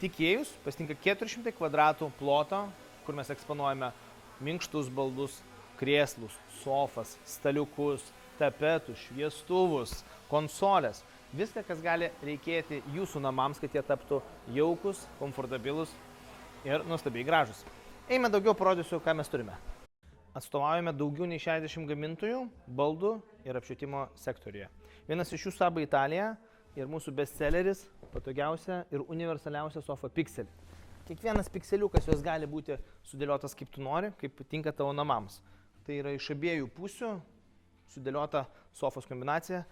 Tikėjus pasitinka 400 kvadratų ploto, kur mes eksponuojame minkštus baldus, krėslus, sofas, staliukus, tapetus, šviestuvus, konsolės. Viską, kas gali reikėti jūsų namams, kad jie taptų jaukus, komfortabilus ir nuostabiai gražus. Eime daugiau parodysiu, ką mes turime. Atstovaujame daugiau nei 60 gamintojų baldų ir apšvietimo sektoriuje. Vienas iš jų Saba Italija ir mūsų bestselleris, patogiausia ir universaliausia sofa Pixel. Kiekvienas pikseliukas jos gali būti sudėliotas kaip tu nori, kaip tinka tavo namams. Tai yra iš abiejų pusių sudėliota sofos kombinacija,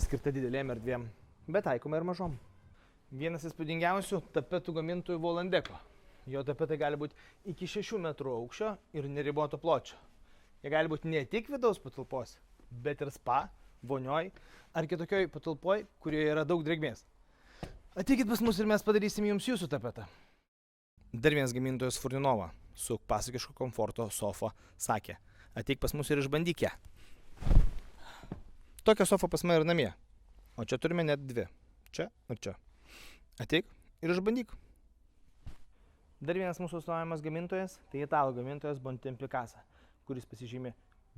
skirta didelėm erdvėm, bet taikoma ir mažom. Vienas įspūdingiausių tapetų gamintojų Volandeko. Jo tapetai gali būti iki 6 metrų aukščio ir neriboto pločio. Jie gali būti ne tik vidaus patalpos, bet ir spa, vonioj ar kitokioj patalpoj, kurioje yra daug drėgmės. Ateikit pas mus ir mes padarysim jums jūsų tapetą. Dar vienas gamintojas Furninova su pasakiško komforto sofa sakė: ateik pas mus ir išbandyk ją. Tokią sofą pas mane ir namie, o čia turime net dvi. Čia ir čia. Ateik ir išbandyk. Dar vienas mūsų atstovavimas gamintojas, tai italų gamintojas Bontempikasa, kuris pasižymė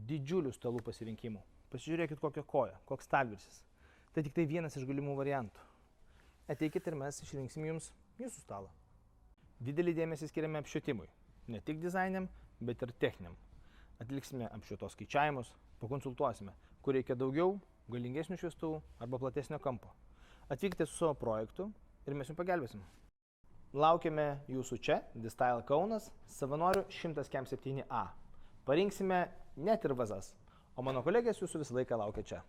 didžiulių stalų pasirinkimų. Pasižiūrėkit kokią koją, koks stalvirsis. Tai tik tai vienas iš galimų variantų. Ateikit ir mes išrinksim jums jūsų stalą. Didelį dėmesį skiriame apšvietimui. Ne tik dizainiam, bet ir techniniam. Atliksime apšvietos skaičiavimus, pakonsultuosime, kur reikia daugiau, galingesnių šviestuvų arba platesnio kampo. Atvykite su savo projektu ir mes jums pagelbėsim. Laukiame jūsų čia, D-Style Kaunas, Savanorių 107A. Parinksime net ir vazas, o mano kolegės jūsų visą laiką laukia čia.